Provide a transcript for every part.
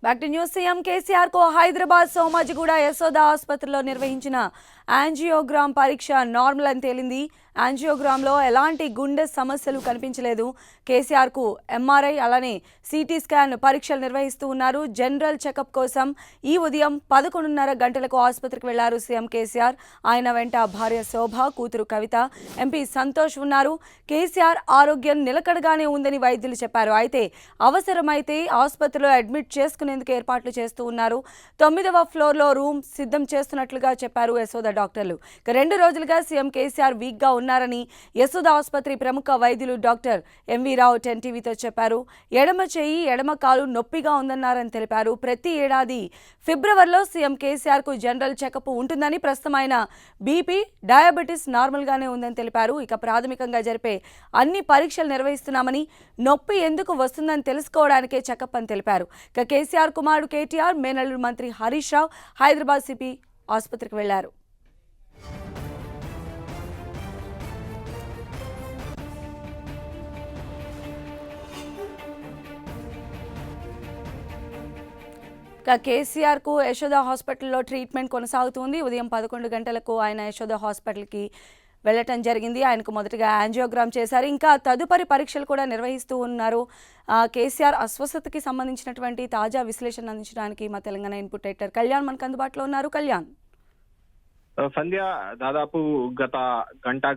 Back to news. CM KCR కు హైదరాబాద్ సోమాజిగూడ యశోద ఆసుపత్రిలో నిర్వహించిన యాంజియోగ్రామ్ పరీక్ష నార్మల్ అని తేలింది. యాంజియోగ్రామ్ లో ఎలాంటి గుండె సమస్యలు కనిపించలేదు. కేసీఆర్ కు ఎంఆర్ఐ అలానే సిటీ స్కాన్ పరీక్షలు నిర్వహిస్తూ ఉన్నారు. జనరల్ చెకప్ కోసం ఈ ఉదయం 11:30 గంటలకు ఆసుపత్రికి వెళ్లారు సీఎం కేసీఆర్. ఆయన వెంట భార్య శోభ, కూతురు కవిత, ఎంపీ సంతోష్ ఉన్నారు. కేసీఆర్ ఆరోగ్యం నిలకడగానే ఉందని వైద్యులు చెప్పారు. అయితే అవసరమైతే ఆసుపత్రిలో అడ్మిట్ చేసుకునేందుకు ఏర్పాట్లు చేస్తూ ఉన్నారు. 9వ ఫ్లోర్లో రూమ్ సిద్ధం చేస్తున్నట్లుగా చెప్పారు యశోద డాక్టర్లు. 2 రోజులుగా సీఎం కేసీఆర్ వీక్ గా ఉన్నారని యశోద ఆసుపత్రి ప్రముఖ వైద్యులు డాక్టర్ ఎంవి రావు 10 టీవీతో చెప్పారు. ఎడమ చేయి, ఎడమ కాలు నొప్పిగా ఉందన్నారని తెలిపారు. ప్రతి ఏడాది ఫిబ్రవరిలో సీఎం కేసీఆర్ కు జనరల్ చెకప్ ఉంటుందని, ప్రస్తుతం ఆయన బీపీ, డయాబెటీస్ నార్మల్ గానే ఉందని తెలిపారు. ఇక ప్రాథమికంగా జరిపే అన్ని పరీక్షలు నిర్వహిస్తున్నామని, నొప్పి ఎందుకు వస్తుందని తెలుసుకోవడానికే చెకప్ అని తెలిపారు. ఇక కేసీఆర్ కుమారుడు కేటీఆర్, మేనల్లుడు మంత్రి హరీష్ రావు హైదరాబాద్ సిపి ఆసుపత్రికి వెళ్లారు. కేసీఆర్ కు యశోద హాస్పిటల్లో ట్రీట్మెంట్ కొనసాగుతుంది. ఉదయం 11 గంటలకు ఆయన యశోద హాస్పిటల్కి వెళ్ళటం జరిగింది. ఆయనకు మొదటగా యాంజియోగ్రామ్ చేశారు. ఇంకా తదుపరి పరీక్షలు కూడా నిర్వహిస్తూ ఉన్నారు. కేసీఆర్ అస్వస్థతకి సంబంధించినటువంటి తాజా విశ్లేషణ అందించడానికి మా తెలంగాణ ఇన్పుట్ ఎడిటర్ కళ్యాణ్ మనకు అందుబాటులో ఉన్నారు. కళ్యాణ్, సంధ్య, దాదాపు గత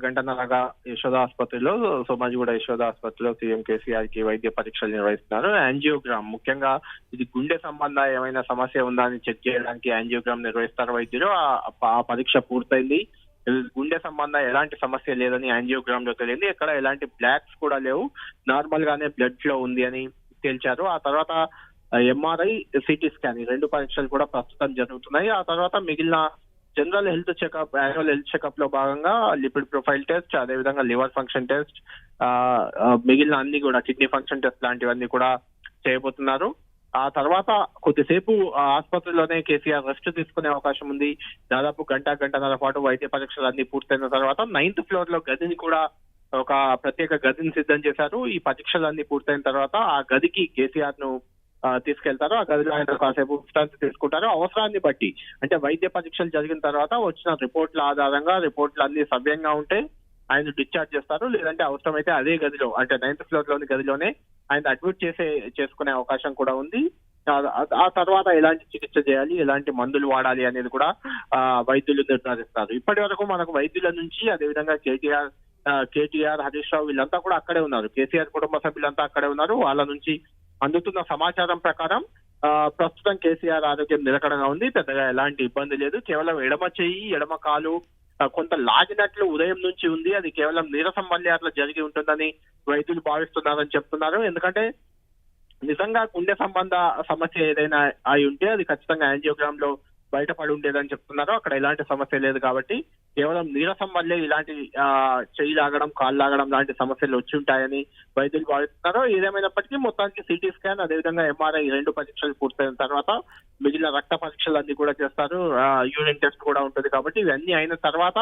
గంటన్నరగా యశోద ఆసుపత్రిలో, సోమాజిగూడ యశోద ఆసుపత్రిలో సీఎం కేసీఆర్ కి వైద్య పరీక్షలు నిర్వహిస్తున్నారు. యాంజియోగ్రామ్, ముఖ్యంగా ఇది గుండె సంబంధ ఏమైనా సమస్య ఉందా అని చెక్ చేయడానికి యాంజియోగ్రామ్ నిర్వహిస్తారు వైద్యులు. ఆ పరీక్ష పూర్తయింది. గుండె సంబంధ ఎలాంటి సమస్య లేదని యాంజియోగ్రామ్ లో తెలియంది. ఎక్కడ ఎలాంటి బ్లాక్స్ కూడా లేవు, నార్మల్ గానే బ్లడ్ ఫ్లో ఉంది అని తేల్చారు. ఆ తర్వాత ఎంఆర్ఐ, సిటీ స్కాన్, ఈ 2 పరీక్షలు కూడా ప్రస్తుతం జరుగుతున్నాయి. ఆ తర్వాత మిగిలిన general health checkup, annual health checkup లో భాగంగా లిపిడ్ ప్రొఫైల్ టెస్ట్, అదేవిధంగా లివర్ ఫంక్షన్ టెస్ట్, మిగిలిన అన్ని కూడా కిడ్నీ ఫంక్షన్ టెస్ట్ లాంటివన్నీ కూడా చేయబోతున్నారు. ఆ తర్వాత కొద్దిసేపు ఆసుపత్రిలోనే కేసీఆర్ రెస్ట్ తీసుకునే అవకాశం ఉంది. దాదాపు గంటన్నర పాటు వైద్య పరీక్షలు అన్ని పూర్తయిన తర్వాత 9th ఫ్లోర్ లో గదిని కూడా, ఒక ప్రత్యేక గదిని సిద్ధం చేశారు. ఈ పరీక్షలన్నీ పూర్తయిన తర్వాత ఆ గదికి కేసీఆర్ ను తీసుకెళ్తారు. ఆ గదిలో ఆయన కాసేపు విశ్రాంతి తీసుకుంటారు. అవసరాన్ని బట్టి, అంటే వైద్య పరీక్షలు జరిగిన తర్వాత వచ్చిన రిపోర్ట్ల ఆధారంగా, రిపోర్ట్లు అన్ని సవ్యంగా ఉంటే ఆయన డిశ్చార్జ్ చేస్తారు. లేదంటే అవసరమైతే అదే గదిలో, అంటే 9th ఫ్లోర్ లోని గదిలోనే ఆయన అడ్మిట్ చేసుకునే అవకాశం కూడా ఉంది. ఆ తర్వాత ఎలాంటి చికిత్స చేయాలి, ఎలాంటి మందులు వాడాలి అనేది కూడా వైద్యులు నిర్ధారిస్తారు. ఇప్పటి వరకు మనకు వైద్యుల నుంచి, అదేవిధంగా కేటీఆర్, హరీష్ రావు వీళ్ళంతా కూడా అక్కడే ఉన్నారు. కేసీఆర్ కుటుంబ సభ్యులంతా అక్కడే ఉన్నారు. వాళ్ళ నుంచి అందుతున్న సమాచారం ప్రకారం ప్రస్తుతం కేసీఆర్ ఆరోగ్యం నిలకడగా ఉంది. పెద్దగా ఎలాంటి ఇబ్బంది లేదు. కేవలం ఎడమ చెయ్యి, ఎడమ కాలు కొంత లాగినట్లు ఉదయం నుంచి ఉంది. అది కేవలం నీరసం వల్లే అట్లా జరిగి ఉంటుందని వైద్యులు భావిస్తున్నారని చెప్తున్నారు. ఎందుకంటే నిజంగా గుండె సంబంధ సమస్య ఏదైనా అయి ఉంటే అది ఖచ్చితంగా యాంజియోగ్రామ్ లో బయటపడి ఉండేదని చెప్తున్నారు. అక్కడ ఎలాంటి సమస్య లేదు కాబట్టి కేవలం నీరసం వల్లే ఇలాంటి చెయ్యి లాగడం, కాళ్ళు లాగడం లాంటి సమస్యలు వచ్చి ఉంటాయని వైద్యులు భావిస్తున్నారు. ఏదేమైనప్పటికీ మొత్తానికి సిటీ స్కాన్, అదేవిధంగా ఎంఆర్ఐ 2 పరీక్షలు పూర్తయిన తర్వాత మిగిలిన రక్త పరీక్షలు అన్ని కూడా చేస్తారు. యూరిన్ టెస్ట్ కూడా ఉంటుంది. కాబట్టి ఇవన్నీ అయిన తర్వాత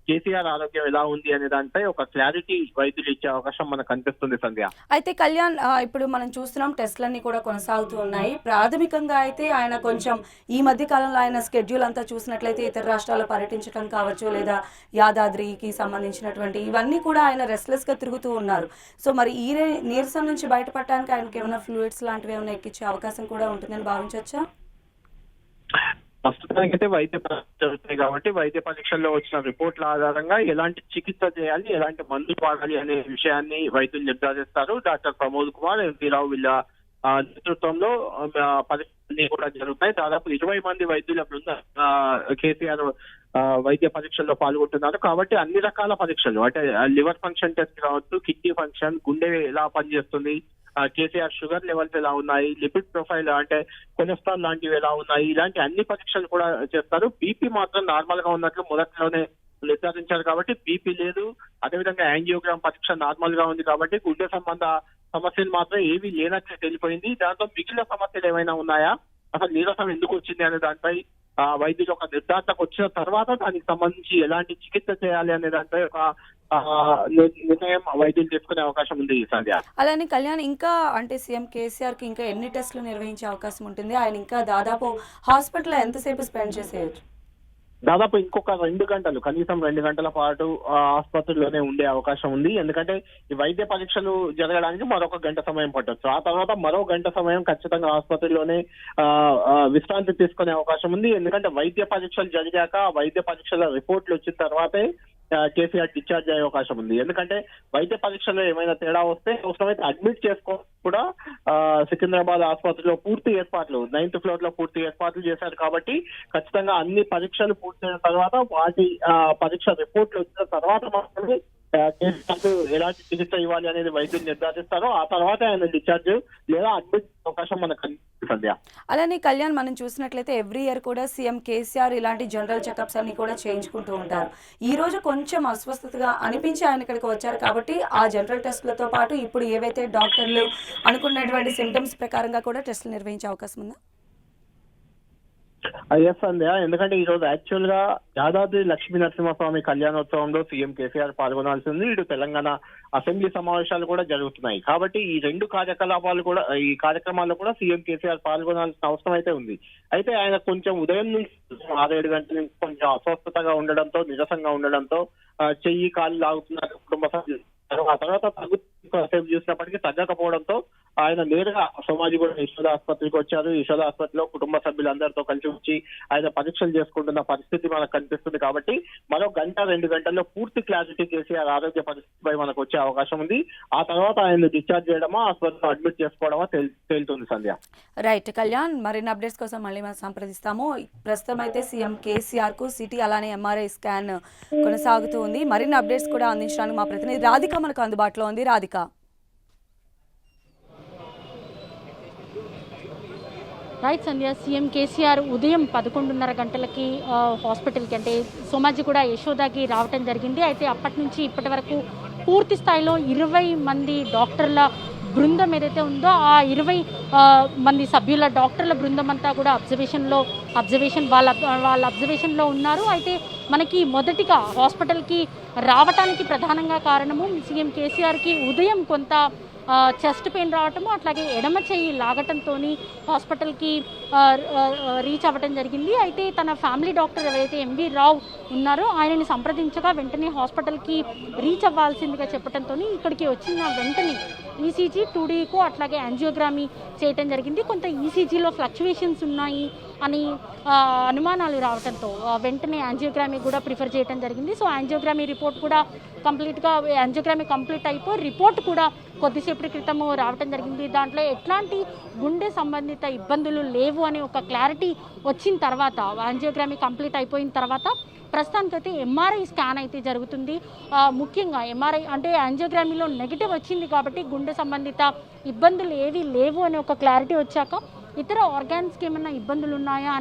కేసీఆర్ ఆరోగ్యం ఎలా ఉంది అనే దానిపై ఒక క్లారిటీ వైద్యులు ఇచ్చే అవకాశం మనకు కనిపిస్తుంది. సంధ్య, అయితే కళ్యాణ్, ఇప్పుడు మనం చూస్తున్నాం టెస్ట్లన్నీ కూడా కొనసాగుతూ ఉన్నాయి. ప్రాథమికంగా అయితే ఆయన కొంచెం ఈ మధ్య కాలంలో ఆయన స్కెడ్యూల్ అంతా చూసినట్లయితే ఇతర రాష్ట్రాల్లో పర్యటించడం కావచ్చు, లేదా యాదాద్రికి సంబంధించినటువంటి ఇవన్నీ కూడా ఆయన రెస్ట్లెస్ గా తిరుగుతూ ఉన్నారు. సో మరి ఈ నీరసం నుంచి బయటపడడానికి ఆయనకి ఏమైనా ఫ్లూయిడ్స్ లాంటివి ఏమైనా ఎక్కించే అవకాశం కూడా ఉంటుందని భావించవచ్చా? ప్రస్తుతానికైతే వైద్య పరీక్షలు జరుగుతాయి కాబట్టి వైద్య పరీక్షల్లో వచ్చిన రిపోర్ట్ల ఆధారంగా ఎలాంటి చికిత్స చేయాలి, ఎలాంటి మందులు వాడాలి అనే విషయాన్ని వైద్యులు నిర్ధారిస్తారు. డాక్టర్ ప్రమోద్ కుమార్, ఎంపీ రావు వీళ్ళ నేతృత్వంలో పరీక్షలు కూడా జరుగుతాయి. దాదాపు 20 మంది వైద్యుల బృందం కేసీఆర్ వైద్య పరీక్షల్లో పాల్గొంటున్నారు. కాబట్టి అన్ని రకాల పరీక్షలు, అంటే లివర్ ఫంక్షన్ టెస్ట్ కావచ్చు, కిడ్నీ ఫంక్షన్, గుండె ఎలా పనిచేస్తుంది, కేసీఆర్ షుగర్ లెవెల్స్ ఎలా ఉన్నాయి, లిపిడ్ ప్రొఫైల్ అంటే కొలెస్ట్రాల్ లాంటివి ఎలా ఉన్నాయి, ఇలాంటి అన్ని పరీక్షలు కూడా చేస్తారు. బీపీ మాత్రం నార్మల్ గా ఉన్నట్లు మొదట్లోనే నిర్ధారించారు కాబట్టి బీపీ లేదు. అదేవిధంగా యాంజియోగ్రామ్ పరీక్ష నార్మల్ గా ఉంది కాబట్టి గుండె సంబంధ సమస్యలు మాత్రం ఏవి లేనట్లు తెలిపోయింది. దాంతో మిగిలిన సమస్యలు ఏమైనా ఉన్నాయా, అసలు నీరసం ఎందుకు వచ్చింది అనే దానిపై వైద్యులు ఒక నిర్ధారణకు వచ్చిన తర్వాత దానికి సంబంధించి ఎలాంటి చికిత్స చేయాలి అనే దానిపై ఒక నిర్ణయం వైద్యం తీసుకునే అవకాశం ఉంది సంధ్య. అలానే కళ్యాణ్ ఇంకా అంటే సీఎం కేసీఆర్కి ఇంకా ఎన్ని టెస్టులు నిర్వహించే అవకాశం ఉంటుంది? ఆయన ఇంకా దాదాపు హాస్పిటల్లో ఎంతసేపు స్పెండ్ చేసేయచ్చు? దాదాపు ఇంకొక 2 గంటలు, కనీసం 2 గంటల పాటు ఆసుపత్రిలోనే ఉండే అవకాశం ఉంది. ఎందుకంటే ఈ వైద్య పరీక్షలు జరగడానికి మరొక గంట సమయం పట్టొచ్చు. ఆ తర్వాత మరో గంట సమయం ఖచ్చితంగా ఆసుపత్రిలోనే విశ్రాంతి తీసుకునే అవకాశం ఉంది. ఎందుకంటే వైద్య పరీక్షలు జరిగాక వైద్య పరీక్షల రిపోర్ట్లు వచ్చిన తర్వాతే కేసీఆర్ డిశ్చార్జ్ అయ్యే అవకాశం ఉంది. ఎందుకంటే వైద్య పరీక్షలో ఏమైనా తేడా వస్తే అవసరమైతే అడ్మిట్ చేసుకో కూడా సికింద్రాబాద్ ఆసుపత్రిలో పూర్తి ఏర్పాట్లు 9th ఫ్లోర్ లో పూర్తి ఏర్పాట్లు చేశారు. కాబట్టి ఖచ్చితంగా అన్ని పరీక్షలు పూర్తయిన తర్వాత వాటి పరీక్ష రిపోర్ట్లు వచ్చిన తర్వాత మాత్రమే కేసీఆర్కు ఎలాంటి చికిత్స ఇవ్వాలి అనేది వైద్యులు నిర్ధారిస్తారు. ఆ తర్వాత ఆయన డిశ్చార్జ్ లేదా అడ్మిట్ అవకాశం మనకు కనిపిస్తుంది. అలానే కళ్యాణ్, మనం చూసినట్లయితే ఎవ్రీ ఇయర్ కూడా సీఎం కేసీఆర్ ఇలాంటి జనరల్ చెకప్స్ అన్ని కూడా చేయించుకుంటూ ఉంటారు. ఈ రోజు కొంచెం అస్వస్థతగా అనిపించి ఆయన ఇక్కడికి వచ్చారు కాబట్టి ఆ జనరల్ టెస్టులతో పాటు ఇప్పుడు ఏవైతే డాక్టర్లు అనుకున్నటువంటి సిమ్టమ్స్ ప్రకారంగా కూడా టెస్టులు నిర్వహించే అవకాశం ఉందా? ఎస్ సంధ్య, ఎందుకంటే ఈ రోజు యాక్చువల్ గా యాదాద్రి లక్ష్మీ నరసింహస్వామి కళ్యాణోత్సవంలో సీఎం కేసీఆర్ పాల్గొనాల్సి ఉంది. ఇటు తెలంగాణ అసెంబ్లీ సమావేశాలు కూడా జరుగుతున్నాయి. కాబట్టి ఈ 2 కార్యకలాపాలు కూడా, ఈ కార్యక్రమాల్లో కూడా సీఎం కేసీఆర్ పాల్గొనాల్సిన అవసరం అయితే ఉంది. అయితే ఆయన కొంచెం ఉదయం నుంచి 6-7 గంటల నుంచి కొంచెం అస్వస్థతగా ఉండడంతో, నీరసంగా ఉండడంతో చెయ్యి కాలు లాగుతున్నారు కుటుంబ సభ్యులు. ఆ తర్వాత సేపు చూసినప్పటికీ తగ్గకపోవడంతో ఆయన నేరుగా సోమాజిగూడ యశోద ఆసుపత్రికి వచ్చారు. యశోద ఆసుపత్రిలో కుటుంబ సభ్యులందరితో కలిసి వచ్చి ఆయన పరీక్షలు చేసుకుంటున్న పరిస్థితి మనకు కనిపిస్తుంది. కాబట్టి మరో 1-2 గంటల్లో పూర్తి క్లారిటీ కేసీఆర్ ఆరోగ్య పరిస్థితిపై మనకు వచ్చే అవకాశం ఉంది. ఆ తర్వాత ఆయన డిశ్చార్జ్ చేయడమా, ఆసుపత్రిలో అడ్మిట్ చేసుకోవడమా తేలుతుంది సంధ్య. రైట్ కళ్యాణ్, మరిన్ని అప్డేట్స్ కోసం మళ్ళీ మనం సంప్రదిస్తాము. ప్రస్తుతం అయితే సీఎం కేసీఆర్ కు సిటీ అలానే ఎంఆర్ఐ స్కాన్ కొనసాగుతూ ఉంది. మరిన్ని అప్డేట్స్ కూడా అందించడానికి మా ప్రతినిధి రాధిక మనకు అందుబాటులో ఉంది. రాధిక. రైట్ సంధ్య, సీఎం కేసీఆర్ ఉదయం 11:30 గంటలకి హాస్పిటల్కి అంటే సోమాజిగూడ యశోదాకి రావటం జరిగింది. అయితే అప్పటి నుంచి ఇప్పటి వరకు పూర్తి స్థాయిలో 20 మంది డాక్టర్ల బృందం ఏదైతే ఉందో ఆ 20 మంది సభ్యుల డాక్టర్ల బృందం అంతా కూడా వాళ్ళ అబ్జర్వేషన్లో ఉన్నారు. అయితే మనకి మొదటిగా హాస్పిటల్కి రావటానికి ప్రధానంగా కారణము సీఎం కేసీఆర్కి ఉదయం కొంత చెస్ట్ పెయిన్ రావటము, అట్లాగే ఎడమ చెయ్యి లాగటంతో హాస్పిటల్కి రీచ్ అవ్వటం జరిగింది. అయితే తన ఫ్యామిలీ డాక్టర్ ఎవరైతే ఎంవి రావు ఉన్నారో ఆయనని సంప్రదించగా వెంటనే హాస్పిటల్కి రీచ్ అవ్వాల్సిందిగా చెప్పడంతో ఇక్కడికి వచ్చిన వెంటనే ఈసీజీ 2Dకు అట్లాగే యాంజియోగ్రమీ చేయటం జరిగింది. కొంత ఈసీజీలో ఫ్లక్చువేషన్స్ ఉన్నాయి అని అనుమానాలు రావడంతో వెంటనే యాంజియోగ్రమీ కూడా ప్రిఫర్ చేయడం జరిగింది. సో యాంజియోగ్రమీ రిపోర్ట్ కూడా యాంజియోగ్రమీ కంప్లీట్ అయిపోయి రిపోర్ట్ కూడా కొద్దిసేపటి క్రితము రావటం జరిగింది. దాంట్లో ఎట్లాంటి గుండె సంబంధిత ఇబ్బందులు లేవు అనే ఒక క్లారిటీ వచ్చిన తర్వాత, యాంజియోగ్రమీ కంప్లీట్ అయిపోయిన తర్వాత ప్రస్తుతానికైతే ఎంఆర్ఐ స్కాన్ అయితే జరుగుతుంది. ముఖ్యంగా ఎంఆర్ఐ అంటే యాంజియోగ్రమీలో నెగిటివ్ వచ్చింది కాబట్టి గుండె సంబంధిత ఇబ్బందులు ఏవి లేవు అనే ఒక క్లారిటీ వచ్చాక ఇతర ఆర్గాన్స్కి ఏమైనా ఇబ్బందులు ఉన్నాయా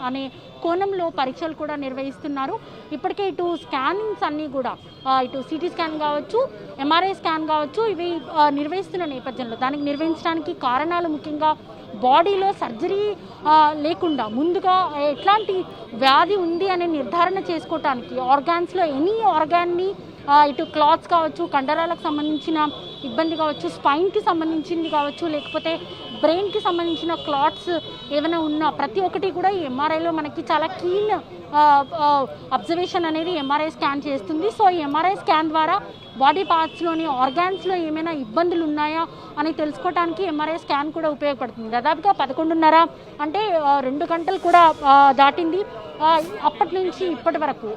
అనే కోణంలో పరీక్షలు కూడా నిర్వహిస్తున్నారు. ఇప్పటికే ఇటు స్కానింగ్స్ అన్నీ కూడా ఇటు సిటీ స్కాన్ కావచ్చు, ఎంఆర్ఐ స్కాన్ కావచ్చు, ఇవి నిర్వహిస్తున్న నేపథ్యంలో దానికి నిర్వహించడానికి కారణాలు ముఖ్యంగా బాడీలో సర్జరీ లేకుండా ముందుగా ఎట్లాంటి వ్యాధి ఉంది అనే నిర్ధారణ చేసుకోవటానికి ఆర్గాన్స్లో ఎనీ ఆర్గాన్ని ఇటు క్లాత్స్ కావచ్చు, కండరాలకు సంబంధించిన ఇబ్బంది కావచ్చు, స్పైన్కి సంబంధించింది కావచ్చు, లేకపోతే బ్రెయిన్కి సంబంధించిన క్లాట్స్ ఏమైనా ఉన్నా ప్రతి ఒక్కటి కూడా ఈ ఎంఆర్ఐలో మనకి చాలా కీన్ అబ్జర్వేషన్ అనేది ఎంఆర్ఐ స్కాన్ చేస్తుంది. సో ఈ ఎంఆర్ఐ స్కాన్ ద్వారా బాడీ పార్ట్స్లోని ఆర్గాన్స్లో ఏమైనా ఇబ్బందులు ఉన్నాయా అని తెలుసుకోవడానికి ఎంఆర్ఐ స్కాన్ కూడా ఉపయోగపడుతుంది. దాదాపుగా 11:30 అంటే 2 గంటలు కూడా దాటింది. అప్పటి నుంచి ఇప్పటి వరకు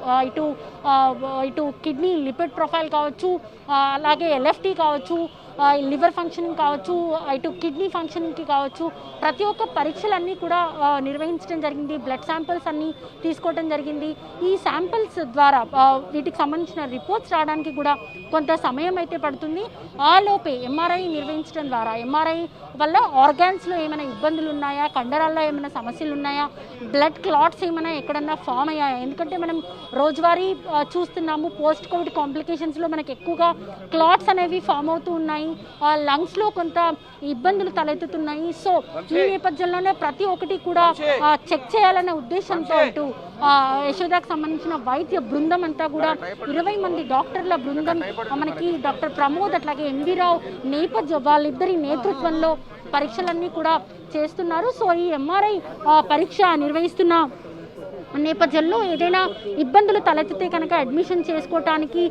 ఇటు కిడ్నీ లిపిడ్ ప్రొఫైల్ కావచ్చు, అలాగే ఎల్ఎఫ్టీ కావచ్చు, లివర్ ఫంక్షనింగ్ కావచ్చు, ఇటు కిడ్నీ ఫంక్షనింగ్కి కావచ్చు, ప్రతి ఒక్క పరీక్షలన్నీ కూడా నిర్వహించడం జరిగింది. బ్లడ్ శాంపిల్స్ అన్నీ తీసుకోవడం జరిగింది. ఈ శాంపిల్స్ ద్వారా వీటికి సంబంధించిన రిపోర్ట్స్ రావడానికి కూడా కొంత సమయం అయితే పడుతుంది. ఆ లోపే ఎంఆర్ఐ నిర్వహించడం ద్వారా ఎంఆర్ఐ వల్ల ఆర్గాన్స్లో ఏమైనా ఇబ్బందులు ఉన్నాయా, కండరాల్లో ఏమైనా సమస్యలు ఉన్నాయా, బ్లడ్ క్లాట్స్ ఏమైనా ఎక్కడన్నా ఫామ్ అయ్యాయా, ఎందుకంటే మనం రోజువారీ చూస్తున్నాము పోస్ట్ కోవిడ్ కాంప్లికేషన్స్లో మనకి ఎక్కువగా క్లాట్స్ అనేవి ఫామ్ అవుతూ ఉన్నాయి. ఉన్నాయి, లంగ్స్లో కొంత ఇబ్బందులు తలెత్తుతున్నాయి. సో ఈ నేపథ్యంలోనే ప్రతి ఒక్కటి కూడా చెక్ చేయాలనే ఉద్దేశంతో అటు యశోదాకు సంబంధించిన వైద్య బృందం అంతా కూడా 20 మంది డాక్టర్ల బృందం మనకి డాక్టర్ ప్రమోద్ అట్లాగే ఎంవి రావు వాళ్ళిద్దరి నేతృత్వంలో పరీక్షలన్నీ కూడా చేస్తున్నారు. సో ఈ ఎంఆర్ఐ పరీక్ష నిర్వహిస్తున్న నేపథ్యంలో ఏదైనా ఇబ్బందులు తలెత్తితే కనుక అడ్మిషన్ చేసుకోవటానికి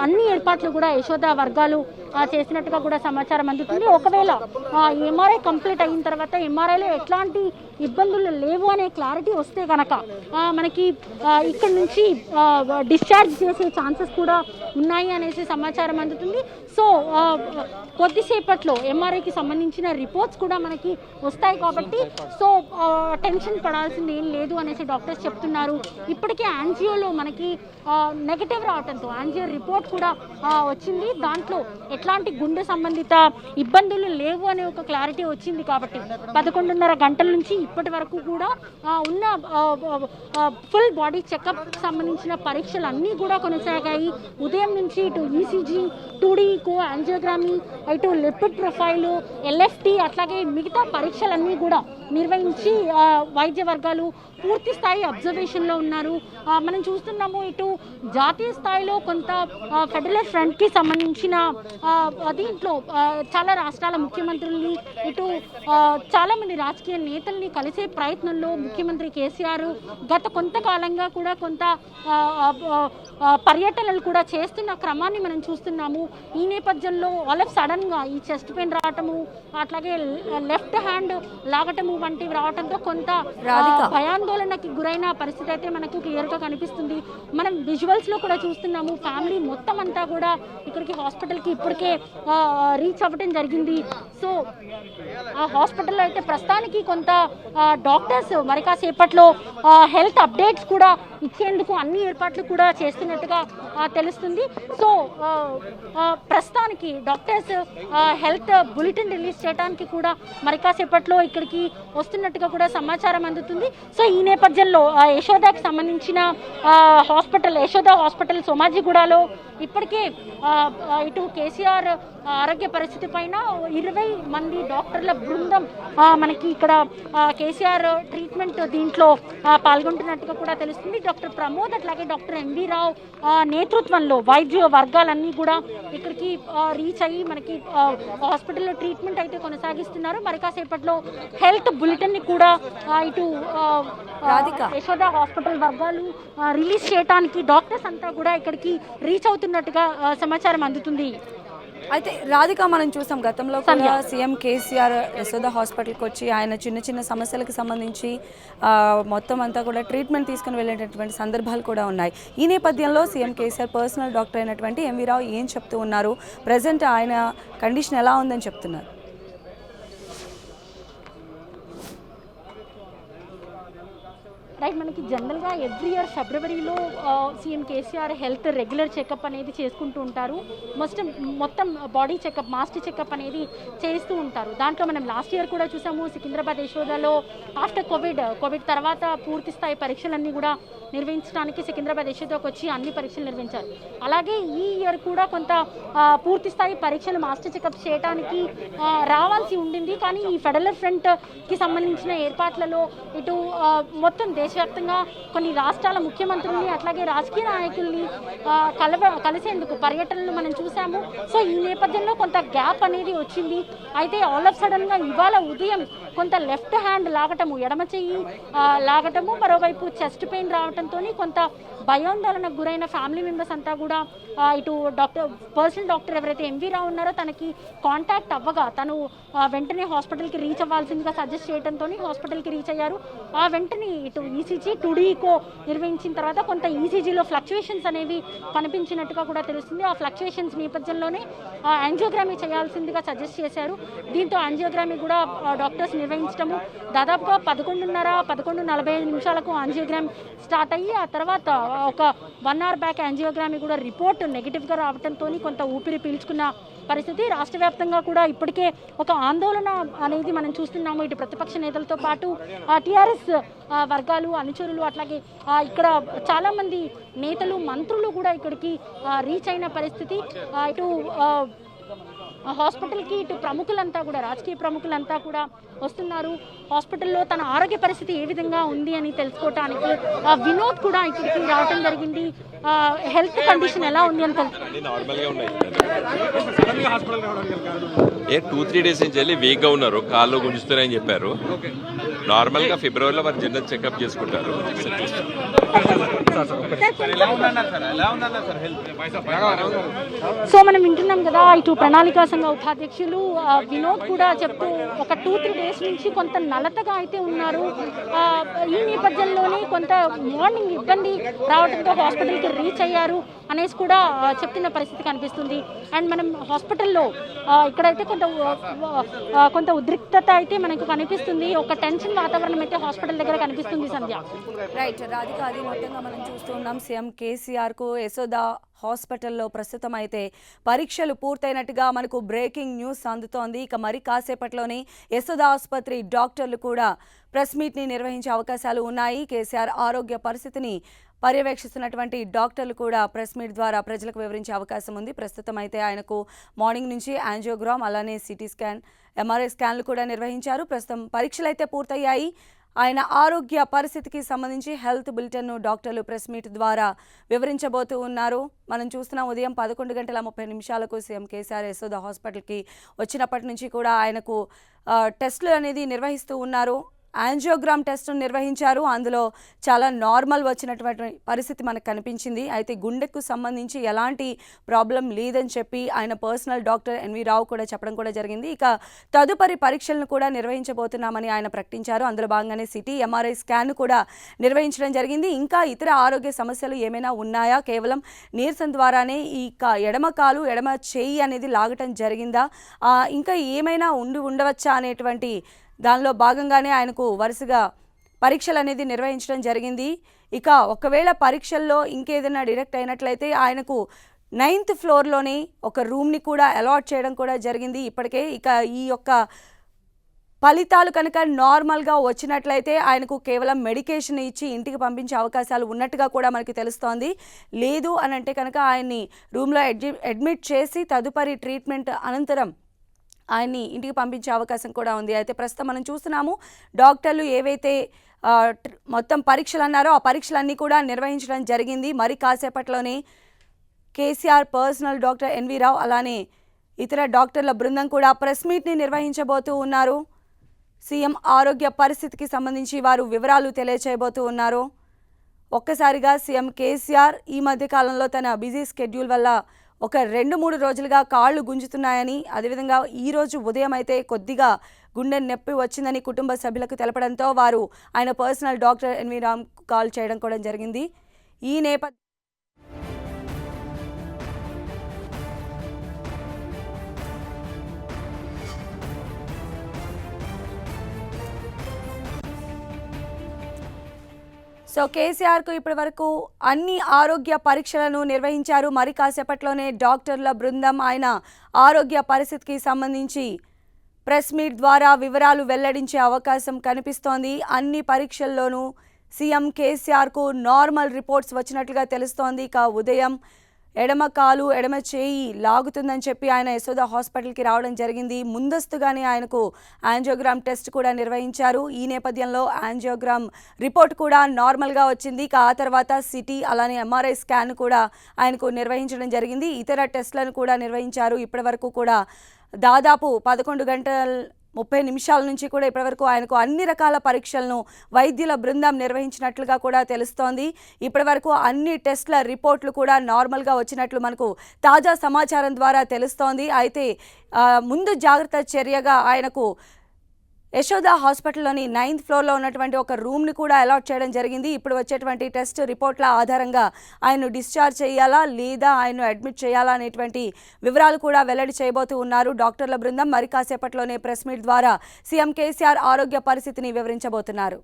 అన్ని ఏర్పాట్లు కూడా యశోద వర్గాలు చేసినట్టుగా కూడా సమాచారం అందుతుంది. ఒకవేళ ఎంఆర్ఐ కంప్లీట్ అయిన తర్వాత ఎంఆర్ఐలో ఎట్లాంటి ఇబ్బందులు లేవు అనే క్లారిటీ వస్తే కనుక మనకి ఇక్కడ నుంచి డిశ్చార్జ్ చేసే ఛాన్సెస్ కూడా ఉన్నాయి అనేసి సమాచారం అందుతుంది. సో కొద్దిసేపట్లో ఎంఆర్ఐకి సంబంధించిన రిపోర్ట్స్ కూడా మనకి వస్తాయి కాబట్టి సో టెన్షన్ పడాల్సింది ఏం లేదు అనేసి డాక్టర్స్ చెప్తున్నారు. ఇప్పటికే యాంజియోలో మనకి నెగటివ్ రావడంతో యాంజియో రిపోర్ట్ కూడా వచ్చింది. దాంట్లో ఎట్లాంటి గుండె సంబంధిత ఇబ్బందులు లేవు అనే ఒక క్లారిటీ వచ్చింది. కాబట్టి 11:30 గంటల నుంచి ఇప్పటి వరకు కూడా ఉన్న ఫుల్ బాడీ చెకప్ సంబంధించిన పరీక్షలు అన్నీ కూడా కొనసాగాయి. ఉదయం నుంచి ఇటు ఈసీజీ, 2D ఈకో, యాంజియోగ్రామీ, ఇటు లిపిడ్ ప్రొఫైలు, ఎల్ఎఫ్టీ అట్లాగే మిగతా పరీక్షలన్నీ కూడా నిర్వహించి వైద్య వర్గాలు పూర్తి స్థాయి అబ్జర్వేషన్లో ఉన్నారు. మనం చూస్తున్నాము ఇటు జాతీయ స్థాయిలో కొంత ఫెడరల్ ఫ్రంట్కి సంబంధించిన దీంట్లో చాలా రాష్ట్రాల ముఖ్యమంత్రుల్ని ఇటు చాలామంది రాజకీయ నేతల్ని కలిసే ప్రయత్నంలో ముఖ్యమంత్రి కేసీఆర్ గత కొంతకాలంగా కూడా కొంత పర్యటనలు కూడా చేస్తున్న క్రమాన్ని మనం చూస్తున్నాము. ఈ నేపథ్యంలో ఆల్ ఆఫ్ సడన్గా ఈ చెస్ట్ పెయిన్ రావటము అట్లాగే లెఫ్ట్ హ్యాండ్ లాగటము వంటివి రావడంతో కొంత భయాందోళనకి గురైన పరిస్థితి అయితే మనకు క్లియర్గా కనిపిస్తుంది. మనం విజువల్స్లో కూడా చూస్తున్నాము. ఫ్యామిలీ మొత్తం అంతా కూడా ఇక్కడికి హాస్పిటల్కి ఇప్పటికే రీచ్ అవ్వటం జరిగింది. సో ఆ హాస్పిటల్లో అయితే ప్రస్తుతానికి కొంత డాక్టర్స్ మరి కాసేపట్లో హెల్త్ అప్డేట్స్ కూడా ఇచ్చేందుకు అన్ని ఏర్పాట్లు కూడా చేస్తున్నట్టుగా తెలుస్తుంది. సో ప్రస్తుతానికి డాక్టర్స్ హెల్త్ బులెటిన్ రిలీజ్ చేయడానికి కూడా మరి కాసేపట్లో ఇక్కడికి వస్తున్నట్టుగా కూడా సమాచారం అందుతుంది. సో ఈ నేపథ్యంలో యశోదాకి సంబంధించిన హాస్పిటల్ యశోద హాస్పిటల్ సోమాజిగూడలో ఇప్పటికే ఇటు కేసీఆర్ ఆరోగ్య పరిస్థితి పైన 20 మంది డాక్టర్ల బృందం మనకి ఇక్కడ కేసీఆర్ ట్రీట్మెంట్ దీంట్లో పాల్గొంటున్నట్టుగా కూడా తెలుస్తుంది. డాక్టర్ ప్రమోద్ అట్లాగే డాక్టర్ ఎంవి రావు నేతృత్వంలో వైద్య వర్గాలన్నీ కూడా ఇక్కడికి రీచ్ అయ్యి మనకి హాస్పిటల్లో ట్రీట్మెంట్ అయితే కొనసాగిస్తున్నారు. మరి కాసేపట్లో హెల్త్ బులెటిన్ని కూడా ఇటు యశోద హాస్పిటల్ వర్గాలు రిలీజ్ చేయడానికి డాక్టర్స్ అంతా కూడా ఇక్కడికి రీచ్ అవుతున్నట్టుగా సమాచారం అందుతుంది. అయితే రాధిక, మనం చూసాం గతంలో కూడా సీఎం కేసీఆర్ యశోద హాస్పిటల్కి వచ్చి ఆయన చిన్న చిన్న సమస్యలకు సంబంధించి మొత్తం అంతా కూడా ట్రీట్మెంట్ తీసుకుని వెళ్ళేటటువంటి సందర్భాలు కూడా ఉన్నాయి. ఈ నేపథ్యంలో సీఎం కేసీఆర్ పర్సనల్ డాక్టర్ అయినటువంటి ఎంవి రావు ఏం చెప్తూ ఉన్నారు? ప్రజెంట్ ఆయన కండిషన్ ఎలా ఉందని చెప్తున్నారు? రైట్, మనకి జనరల్గా ఎవ్రీ ఇయర్ ఫిబ్రవరిలో CM KCR health regular checkup అనేది చేసుకుంటూ ఉంటారు. మొత్తం బాడీ చెకప్, మాస్టర్ చెకప్ అనేది చేస్తూ ఉంటారు. దాంట్లో మనం లాస్ట్ ఇయర్ కూడా చూసాము. సికింద్రాబాద్ యశోదాలో ఆఫ్టర్ కోవిడ్ తర్వాత పూర్తి స్థాయి పరీక్షలన్నీ కూడా నిర్వహించడానికి సికింద్రాబాద్ యశోదాకు వచ్చి అన్ని పరీక్షలు నిర్వహించారు. అలాగే ఈ ఇయర్ కూడా కొంత పూర్తి స్థాయి పరీక్షలు మాస్టర్ చెకప్ చేయడానికి రావాల్సి ఉండింది. కానీ ఈ ఫెడరల్ ఫ్రంట్కి సంబంధించిన ఏర్పాట్లలో ఇటు మొత్తం దేశవ్యాప్తంగా కొన్ని రాష్ట్రాల ముఖ్యమంత్రుల్ని అట్లాగే రాజకీయ నాయకుల్ని కలిసేందుకు పర్యటనలు మనం చూసాము. సో ఈ నేపథ్యంలో కొంత గ్యాప్ అనేది వచ్చింది. అయితే ఆల్ ఆఫ్ సడన్గా ఇవాళ ఉదయం కొంత లెఫ్ట్ హ్యాండ్ లాగటము, ఎడమ చెయ్యి లాగటము, మరోవైపు చెస్ట్ పెయిన్ రావడంతో కొంత భయాందోళనకు గురైన ఫ్యామిలీ మెంబర్స్ అంతా కూడా ఇటు పర్సనల్ డాక్టర్ ఎవరైతే ఎంవి రావు ఉన్నారో తనకి కాంటాక్ట్ అవ్వగా తను వెంటనే హాస్పిటల్కి రీచ్ అవ్వాల్సిందిగా సజెస్ట్ చేయడంతో హాస్పిటల్కి రీచ్ అయ్యారు. ఆ వెంటనే ఇటు ఈసీజీ, 2D ఈకో నిర్వహించిన తర్వాత కొంత ఈసీజీలో ఫ్లక్చుయేషన్స్ అనేవి కనిపించినట్టుగా కూడా తెలుస్తుంది. ఆ ఫ్లక్చుయేషన్స్ నేపథ్యంలోనే యాంజియోగ్రమీ చేయాల్సిందిగా సజెస్ట్ చేశారు. దీంతో యాంజియోగ్రమీ కూడా డాక్టర్స్ నిర్వహించడము దాదాపుగా 11:45 నిమిషాలకు యాంజియోగ్రామ్ స్టార్ట్ అయ్యి ఆ తర్వాత ఒక 1 అవర్ బ్యాక్ యాంజియోగ్రమీ కూడా రిపోర్ట్ నెగిటివ్గా రావడంతో కొంత ఊపిరి పీల్చుకున్న పరిస్థితి. రాష్ట్ర వ్యాప్తంగా కూడా ఇప్పటికే ఒక ఆందోళన అనేది మనం చూస్తున్నాము. ఇటు ప్రతిపక్ష నేతలతో పాటు టీఆర్ఎస్ వర్గాలు, అనుచరులు అట్లాగే ఇక్కడ చాలామంది నేతలు, మంత్రులు కూడా ఇక్కడికి రీచ్ అయిన పరిస్థితి. ఇటు హాస్పిటల్కి ఇటు ప్రముఖులంతా కూడా, రాజకీయ ప్రముఖులంతా కూడా వస్తున్నారు. హాస్పిటల్లో తన ఆరోగ్య పరిస్థితి ఏ విధంగా ఉంది అని తెలుసుకోవటానికి వినోద్ కూడా ఇక్కడికి రావడం జరిగింది. హెల్త్ కండిషన్ ఎలా ఉంది అని నార్మల్గా ఉన్నాయి. 2-3 డేస్ నుంచి వెళ్ళి వీక్గా ఉన్నారు, కాళ్ళు గుంజుతున్నాయని చెప్పారు. నార్మల్గా ఫిబ్రవరిలో వారు జనరల్ చెకప్ చేసుకుంటారు. సో మనం వింటున్నాం కదా, ఇటు ప్రణాళికా సంఘ ఉపాధ్యక్షులు వినోద్ కూడా చెప్తూ ఒక 2-3 డేస్ నుంచి కొంత నలతగా అయితే ఉన్నారు. ఈ నేపథ్యంలోనే కొంత మార్నింగ్ ఇబ్బంది రావడంతో హాస్పిటల్కి రీచ్ అయ్యారు అనేసి కూడా చెప్తున్న పరిస్థితి కనిపిస్తుంది. అండ్ మనం హాస్పిటల్లో ఇక్కడైతే కొంత ఉద్రిక్తత అయితే మనకు కనిపిస్తుంది. ఒక టెన్షన్ వాతావరణం అయితే హాస్పిటల్ దగ్గర కనిపిస్తుంది. సంధ్య, రైట్ రాధిక, అది మొత్తంగా మనం చూస్తున్నాం. సీఎం కేసీఆర్కు యశోద హాస్పిటల్లో ప్రస్తుతం అయితే పరీక్షలు పూర్తయినట్టుగా మనకు బ్రేకింగ్ న్యూస్ అందుతోంది. ఇక మరి కాసేపట్లోనే యశోద ఆసుపత్రి డాక్టర్లు కూడా ప్రెస్ మీట్ని నిర్వహించే అవకాశాలు ఉన్నాయి. కేసీఆర్ ఆరోగ్య పరిస్థితిని పర్యవేక్షిస్తున్నటువంటి డాక్టర్లు కూడా ప్రెస్ మీట్ ద్వారా ప్రజలకు వివరించే అవకాశం ఉంది. ప్రస్తుతం అయితే ఆయనకు మార్నింగ్ నుంచి యాంజియోగ్రామ్, అలానే సిటీ స్కాన్, ఎంఆర్ఐ స్కాన్లు కూడా నిర్వహించారు. ప్రస్తుతం పరీక్షలు అయితే పూర్తయ్యాయి. ఆయన ఆరోగ్య పరిస్థితికి సంబంధించి హెల్త్ బులెటిన్ను డాక్టర్లు ప్రెస్ మీట్ ద్వారా వివరించబోతూ ఉన్నారు. మనం చూస్తున్నాం, ఉదయం 11:30 సీఎం కేసీఆర్ యశోద హాస్పిటల్కి వచ్చినప్పటి నుంచి కూడా ఆయనకు టెస్టులు అనేది నిర్వహిస్తూ ఉన్నారు. యాంజియోగ్రామ్ టెస్ట్ను నిర్వహించారు. అందులో చాలా నార్మల్ వచ్చినటువంటి పరిస్థితి మనకు కనిపించింది. అయితే గుండెకు సంబంధించి ఎలాంటి ప్రాబ్లం లేదని చెప్పి ఆయన పర్సనల్ డాక్టర్ ఎన్వి రావు కూడా చెప్పడం కూడా జరిగింది. ఇక తదుపరి పరీక్షలను కూడా నిర్వహించబోతున్నామని ఆయన ప్రకటించారు. అందులో భాగంగానే సిటీ, ఎంఆర్ఐ స్కాన్ కూడా నిర్వహించడం జరిగింది. ఇంకా ఇతర ఆరోగ్య సమస్యలు ఏమైనా ఉన్నాయా, కేవలం నీరసం ద్వారానే ఈ ఎడమ కాలు, ఎడమ చేయి అనేది లాగటం జరిగిందా, ఇంకా ఏమైనా ఉండవచ్చా అనేటువంటి దానిలో భాగంగానే ఆయనకు వరుసగా పరీక్షలు అనేది నిర్వహించడం జరిగింది. ఇక ఒకవేళ పరీక్షల్లో ఇంకేదైనా డిరెక్ట్ అయినట్లయితే ఆయనకు 9th ఫ్లోర్లోనే ఒక రూమ్ని కూడా అలాట్ చేయడం కూడా జరిగింది ఇప్పటికే. ఇక ఈ యొక్క ఫలితాలు కనుక నార్మల్గా వచ్చినట్లయితే ఆయనకు కేవలం మెడికేషన్ ఇచ్చి ఇంటికి పంపించే అవకాశాలు ఉన్నట్టుగా కూడా మనకి తెలుస్తోంది. లేదు అని అంటే కనుక ఆయన్ని రూమ్లో అడ్మిట్ చేసి తదుపరి ట్రీట్మెంట్ అనంతరం ఆయన్ని ఇంటికి పంపించే అవకాశం కూడా ఉంది. అయితే ప్రస్తుతం మనం చూస్తున్నాము, డాక్టర్లు ఏవైతే మొత్తం పరీక్షలు అన్నారో ఆ పరీక్షలన్నీ కూడా నిర్వహించడం జరిగింది. మరి కాసేపట్లోనే కేసీఆర్ పర్సనల్ డాక్టర్ ఎన్వి రావు, అలానే ఇతర డాక్టర్ల బృందం కూడా ప్రెస్ మీట్ని నిర్వహించబోతూ ఉన్నారు. సీఎం ఆరోగ్య పరిస్థితికి సంబంధించి వారు వివరాలు తెలియచేయబోతూ ఉన్నారు. ఒక్కసారిగా సీఎం కేసీఆర్ ఈ మధ్య కాలంలో తన బిజీ స్కెడ్యూల్ వల్ల ఒక 2-3 రోజులుగా కాళ్ళు గుంజుతున్నాయని, అదేవిధంగా ఈరోజు ఉదయం అయితే కొద్దిగా గుండె నొప్పి వచ్చిందని కుటుంబ సభ్యులకు తెలపడంతో వారు ఆయన personal doctor NV Ram call చేయడం కూడా జరిగింది. ఈ నేపథ్యం సో కేసీఆర్కు ఇప్పటి వరకు అన్ని ఆరోగ్య పరీక్షలను నిర్వహించారు. మరి కాసేపట్లోనే డాక్టర్ల బృందం ఆయన ఆరోగ్య పరిస్థితికి సంబంధించి ప్రెస్ మీట్ ద్వారా వివరాలు వెల్లడించే అవకాశం కనిపిస్తోంది. అన్ని పరీక్షల్లోనూ సీఎం కేసీఆర్కు నార్మల్ రిపోర్ట్స్ వచ్చినట్లుగా తెలుస్తోంది. ఇక ఉదయం ఎడమ కాలు, ఎడమ చేయి లాగుతుందని చెప్పి ఆయన యశోద హాస్పిటల్కి రావడం జరిగింది. ముందస్తుగానే ఆయనకు యాంజియోగ్రామ్ టెస్ట్ కూడా నిర్వహించారు. ఈ నేపథ్యంలో యాంజియోగ్రామ్ రిపోర్ట్ కూడా నార్మల్గా వచ్చింది. ఇక ఆ తర్వాత సిటీ, అలానే ఎంఆర్ఐ స్కాన్ కూడా ఆయనకు నిర్వహించడం జరిగింది. ఇతర టెస్టులను కూడా నిర్వహించారు. ఇప్పటి వరకు కూడా దాదాపు 11:30 నుంచి కూడా ఇప్పటివరకు ఆయనకు అన్ని రకాల పరీక్షలను వైద్యుల బృందం నిర్వహించినట్లుగా కూడా తెలుస్తోంది. ఇప్పటివరకు అన్ని టెస్టుల రిపోర్ట్లు కూడా నార్మల్గా వచ్చినట్లు మనకు తాజా సమాచారం ద్వారా తెలుస్తోంది. అయితే ముందు జాగ్రత్త చర్యగా ఆయనకు యశోద హాస్పిటల్లోని 9th ఫ్లోర్లో ఉన్నటువంటి ఒక రూమ్ని కూడా అలాట్ చేయడం జరిగింది. ఇప్పుడు వచ్చేటువంటి టెస్ట్ రిపోర్ట్ల ఆధారంగా ఆయన్ను డిశ్చార్జ్ చేయాలా లేదా ఆయన్ను అడ్మిట్ చేయాలా అనేటువంటి వివరాలు కూడా వెల్లడి చేయబోతూ ఉన్నారు డాక్టర్ల బృందం. మరి కాసేపట్లోనే ప్రెస్ మీట్ ద్వారా సీఎం కేసీఆర్ ఆరోగ్య పరిస్థితిని వివరించబోతున్నారు.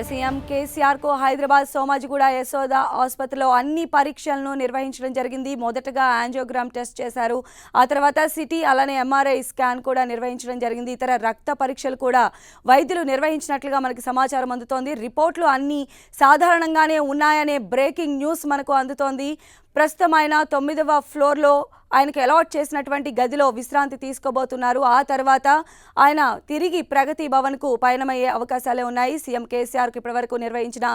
సీఎం కేసీఆర్ కు హైదరాబాద్ సోమాజిగూడ యశోద ఆసుపత్రిలో అన్ని పరీక్షలను నిర్వహించడం జరిగింది. మొదటగా యాంజియోగ్రామ్ టెస్ట్ చేశారు. ఆ తర్వాత సిటీ అలానే ఎంఆర్ఐ స్కాన్ కూడా నిర్వహించడం జరిగింది. ఇతర రక్త పరీక్షలు కూడా వైద్యులు నిర్వహించినట్లుగా మనకి సమాచారం అందుతోంది. రిపోర్ట్లు అన్ని సాధారణంగానే ఉన్నాయనే బ్రేకింగ్ న్యూస్ మనకు అందుతోంది. ప్రస్తుతం ఆయన 9వ ఫ్లోర్లో ఆయనకు అలాట్ చేసినటువంటి గదిలో విశ్రాంతి తీసుకోబోతున్నారు. ఆ తర్వాత ఆయన తిరిగి ప్రగతి భవన్కు పయనమయ్యే అవకాశాలే ఉన్నాయి. సీఎం కేసీఆర్కు ఇప్పటివరకు నిర్వహించిన